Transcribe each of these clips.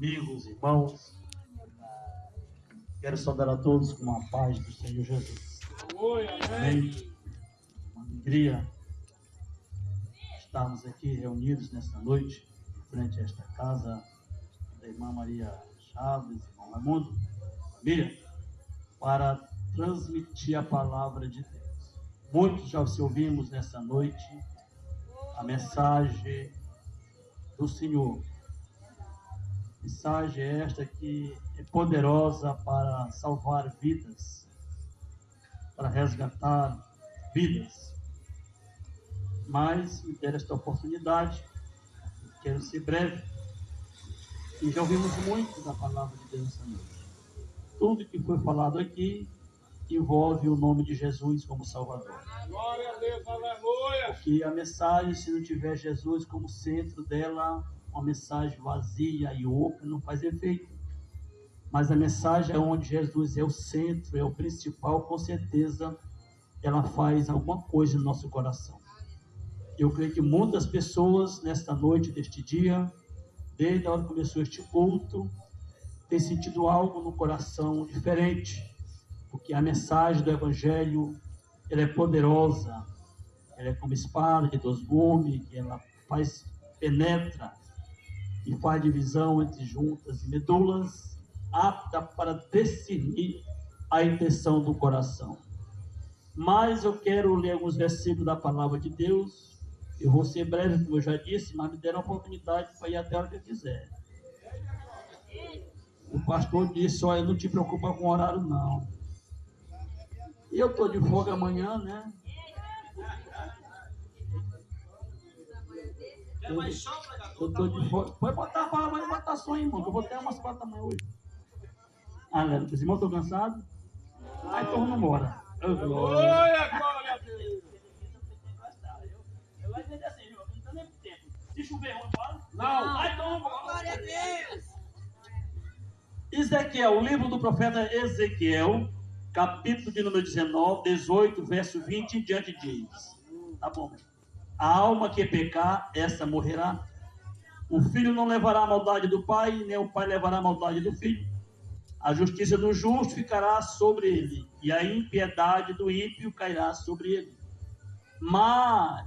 amigos, irmãos, quero saudar a todos com a paz do Senhor Jesus. Amém. Uma alegria estarmos aqui reunidos nesta noite, frente a esta casa da irmã Maria Chaves, irmão Raimundo, família, para transmitir a palavra de Deus. Muitos já se ouvimos nesta noite a mensagem do Senhor. Mensagem esta que é poderosa para salvar vidas, para resgatar vidas. Mas me deram esta oportunidade, quero ser breve, e já ouvimos muito da palavra de Deus essa noite. Tudo que foi falado aqui envolve o nome de Jesus como Salvador. Glória a Deus, aleluia! Porque a mensagem, se não tiver Jesus como centro dela, uma mensagem vazia e oca não faz efeito. Mas a mensagem é onde Jesus é o centro, é o principal, com certeza ela faz alguma coisa no nosso coração. Eu creio que muitas pessoas nesta noite, deste dia, desde a hora que começou este culto, têm sentido algo no coração diferente, porque a mensagem do Evangelho, ela é poderosa, ela é como espada de dois gumes, ela penetra e faz divisão entre juntas e medulas, apta para discernir a intenção do coração. Mas eu quero ler alguns versículos da palavra de Deus. Eu vou ser breve, como eu já disse, mas me deram a oportunidade para ir até a hora que eu quiser. O pastor disse: olha, não te preocupa com o horário, não. E eu estou de folga amanhã, né? Eu estou de folga. Pode botar a palavra, vai botar som, irmão, que eu vou ter umas 4 da manhã hoje. Galera, os irmãos estão cansados? Aí então vamos embora. Glória a Deus! Eu vou dizer assim, irmão, não tem nem tempo. Se chover, vamos embora? Não! Aí então vamos embora. Glória a Deus! Ezequiel, o livro do profeta Ezequiel, capítulo de número 19, 18, verso 20 em diante diz. Tá bom. A alma que pecar, essa morrerá. O filho não levará a maldade do pai, nem o pai levará a maldade do filho. A justiça do justo ficará sobre ele, e a impiedade do ímpio cairá sobre ele. Mas,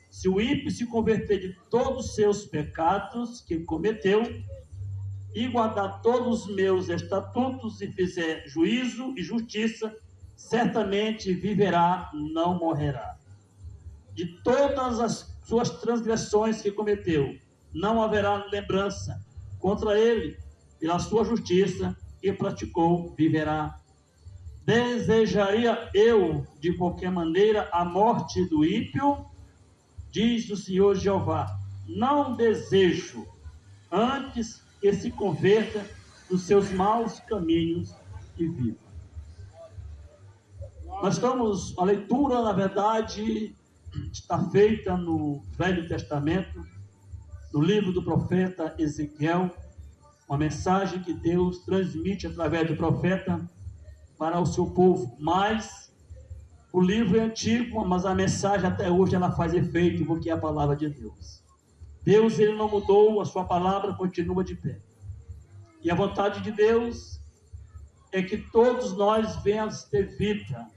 se o ímpio se converter de todos os seus pecados que cometeu, e guardar todos os meus estatutos, e fizer juízo e justiça, certamente viverá, não morrerá. De todas as suas transgressões que cometeu, não haverá lembrança contra ele. Pela sua justiça que praticou, viverá. Desejaria eu, de qualquer maneira, a morte do ímpio? Diz o Senhor Jeová. Não desejo, antes que se converta dos seus maus caminhos e viva. Nós estamos, a leitura, na verdade, está feita no Velho Testamento, no livro do profeta Ezequiel, uma mensagem que Deus transmite através do profeta para o seu povo. Mas o livro é antigo, mas a mensagem até hoje ela faz efeito, porque é a palavra de Deus. Deus, ele não mudou, a sua palavra continua de pé. E a vontade de Deus é que todos nós venhamos ter vida,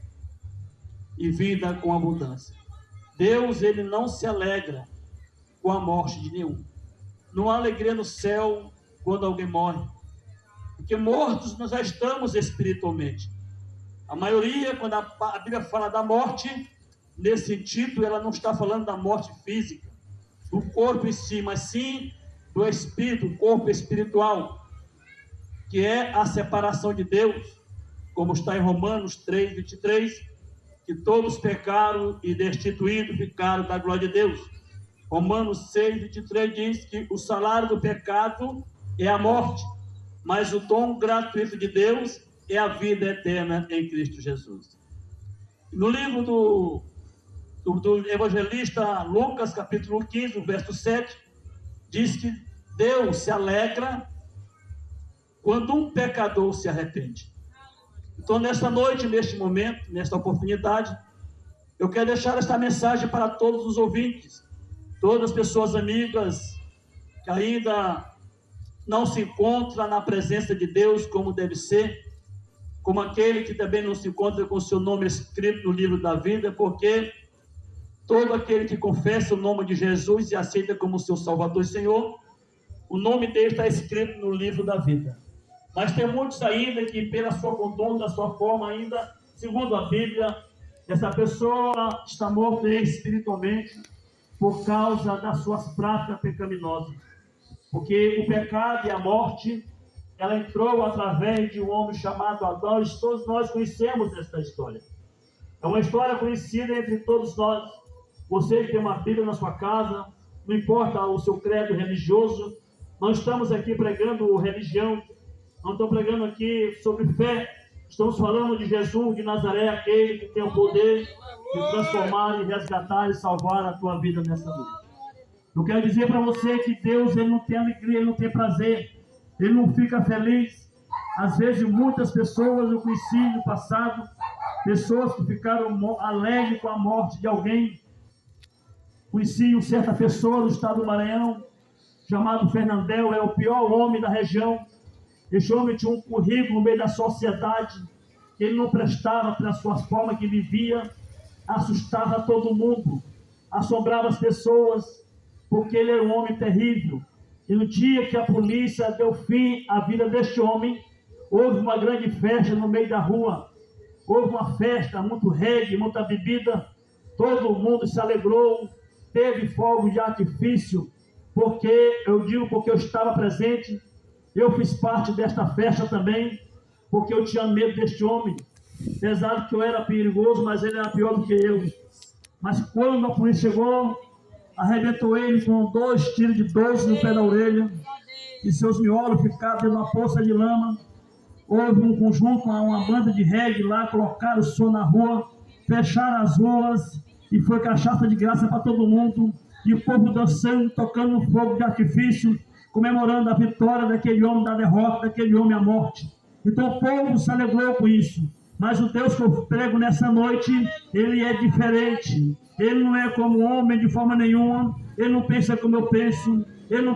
e vida com abundância. Deus, ele não se alegra com a morte de nenhum. Não há alegria no céu quando alguém morre, porque mortos nós já estamos espiritualmente. A maioria, quando a Bíblia fala da morte, nesse sentido, ela não está falando da morte física, do corpo em si, mas sim do espírito, do corpo espiritual, que é a separação de Deus, como está em Romanos 3, 23, que todos pecaram e destituídos ficaram da glória de Deus. Romanos 6, 23 diz que o salário do pecado é a morte, mas o dom gratuito de Deus é a vida eterna em Cristo Jesus. No livro do evangelista Lucas, capítulo 15, verso 7, diz que Deus se alegra quando um pecador se arrepende. Então, nesta noite, neste momento, nesta oportunidade, eu quero deixar esta mensagem para todos os ouvintes, todas as pessoas amigas que ainda não se encontra na presença de Deus como deve ser, como aquele que também não se encontra com o seu nome escrito no livro da vida, porque todo aquele que confessa o nome de Jesus e aceita como seu Salvador e Senhor, o nome dele está escrito no livro da vida. Mas tem muitos ainda que, pela sua conduta, sua forma ainda, segundo a Bíblia, essa pessoa está morta espiritualmente por causa das suas práticas pecaminosas. Porque o pecado e a morte, ela entrou através de um homem chamado Adão, e todos nós conhecemos esta história. É uma história conhecida entre todos nós. Você que tem uma Bíblia na sua casa, não importa o seu credo religioso, não estamos aqui pregando religião, não estamos pregando aqui sobre fé, estamos falando de Jesus de Nazaré, aquele que tem o poder de transformar, e resgatar e salvar a tua vida nessa noite. Eu quero dizer para você que Deus, ele não tem alegria, ele não tem prazer, ele não fica feliz. Às vezes muitas pessoas eu conheci no passado, pessoas que ficaram alegres com a morte de alguém. Conheci uma certa pessoa no estado do Maranhão, chamado Fernandel, é o pior homem da região. Esse homem tinha um currículo no meio da sociedade, ele não prestava pelas suas formas que vivia, assustava todo mundo, assombrava as pessoas, porque ele era um homem terrível. E no dia que a polícia deu fim à vida deste homem, houve uma grande festa no meio da rua. Houve uma festa, muito reggae, muita bebida, todo mundo se alegrou, teve fogo de artifício, porque eu estava presente, eu fiz parte desta festa também, porque eu tinha medo deste homem, apesar de que eu era perigoso, mas ele era pior do que eu. Mas quando a polícia chegou, arrebentou ele com 2 tiros de 12 no pé da orelha, e seus miolos ficaram dentro de uma poça de lama. Houve um conjunto, uma banda de reggae lá, colocaram o som na rua, fecharam as ruas, e foi cachaça de graça para todo mundo, e o povo dançando, tocando fogo de artifício, comemorando a vitória daquele homem, da derrota daquele homem à morte. Então o povo se alegrou com isso. Mas o Deus que eu prego nessa noite, ele é diferente. Ele não é como homem de forma nenhuma. Ele não pensa como eu penso. Ele não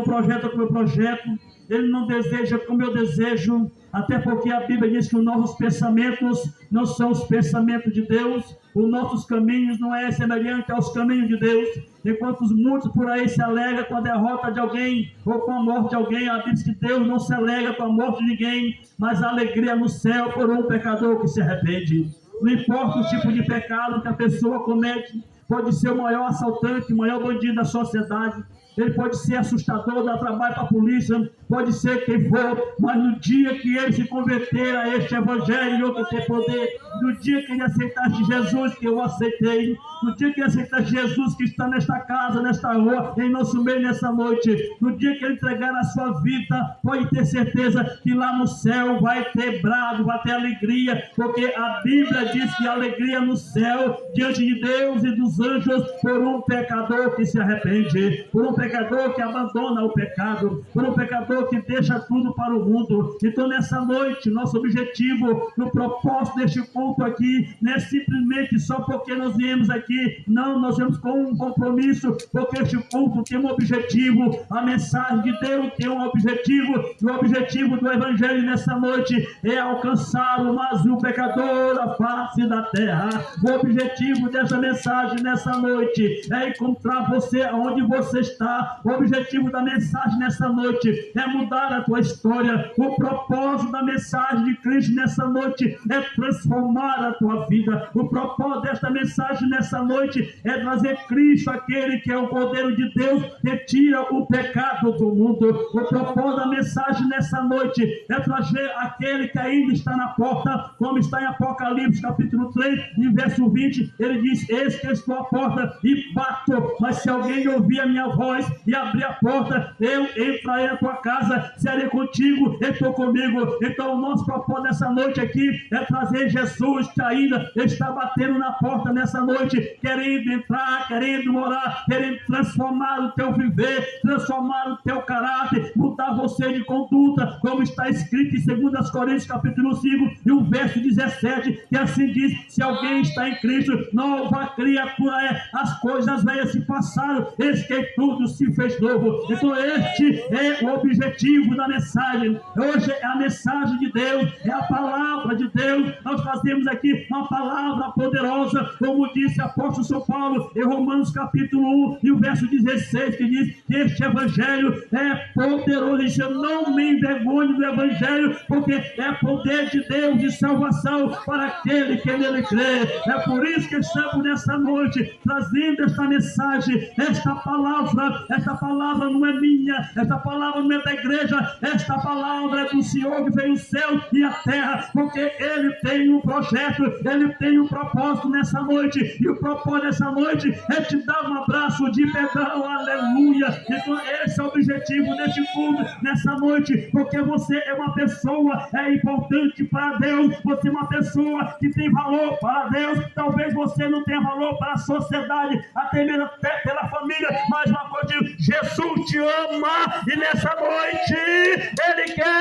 projeta como eu projeto. Ele não deseja como eu desejo. Até porque a Bíblia diz que os nossos pensamentos não são os pensamentos de Deus. Os nossos caminhos não é semelhante aos caminhos de Deus. Enquanto muitos por aí se alegram com a derrota de alguém ou com a morte de alguém, a Bíblia diz que Deus não se alegra com a morte de ninguém, mas a alegria no céu por um pecador que se arrepende. Não importa o tipo de pecado que a pessoa comete, pode ser o maior assaltante, o maior bandido da sociedade, ele pode ser assustador, dar trabalho para a polícia, pode ser quem for, mas no dia que ele se converter a este evangelho, eu que tenho poder, no dia que ele aceitasse Jesus, que eu aceitei, no dia que ele aceitasse Jesus, que está nesta casa, nesta rua, em nosso meio nessa noite, no dia que ele entregar a sua vida, pode ter certeza que lá no céu vai ter brado, vai ter alegria, porque a Bíblia diz que a alegria no céu, diante de Deus e dos anjos, por um pecador que se arrepende, por um pecador que abandona o pecado, por um pecador que deixa tudo para o mundo. Então nessa noite, nosso objetivo, no propósito deste culto aqui, não é simplesmente só porque nós viemos aqui, não, nós viemos com um compromisso, porque este culto tem um objetivo, a mensagem de Deus tem um objetivo, e o objetivo do Evangelho nessa noite é alcançar o mais um pecador da face da terra. O objetivo dessa mensagem nessa noite é encontrar você onde você está. O objetivo da mensagem nessa noite é mudar a tua história. O propósito da mensagem de Cristo nessa noite é transformar a tua vida. O propósito desta mensagem nessa noite é trazer Cristo, aquele que é o Cordeiro de Deus, que tira o pecado do mundo. O propósito da mensagem nessa noite é trazer aquele que ainda está na porta, como está em Apocalipse capítulo 3, em verso 20, ele diz: eis que estou à porta e bato, mas se alguém ouvir a minha voz e abrir a porta, eu entrarei na tua casa, serei contigo, eu estou comigo. Então o nosso propósito nessa noite aqui é trazer Jesus, que ainda está batendo na porta nessa noite, querendo entrar, querendo morar, querendo transformar o teu viver, transformar o teu caráter, mudar você de conduta, como está escrito em 2 Coríntios capítulo 5 e o verso 17, que assim diz: se alguém está em Cristo, nova criatura é, as coisas velhas se passaram, eis que tudo se fez novo. Então este é o objetivo da mensagem. Hoje é a mensagem de Deus, é a palavra de Deus. Nós fazemos aqui uma palavra poderosa, como disse o apóstolo São Paulo em Romanos capítulo 1 e o verso 16, que diz que este evangelho é poderoso. Isso, eu não me envergonho do evangelho, porque é poder de Deus de salvação para aquele que nele crê. É por isso que estamos nessa noite trazendo esta mensagem, esta palavra. Esta palavra não é minha, esta palavra não é da igreja, esta palavra é do Senhor que fez o céu e a terra, porque Ele tem um projeto, Ele tem um propósito nessa noite, e o propósito dessa noite é te dar um abraço de perdão, aleluia. Então esse é o objetivo deste culto nessa noite, porque você é uma pessoa importante para Deus, você é uma pessoa que tem valor para Deus. Talvez você não tenha valor para a sociedade, até mesmo pela família, mas uma coisa, Jesus te ama, e nessa noite Ele quer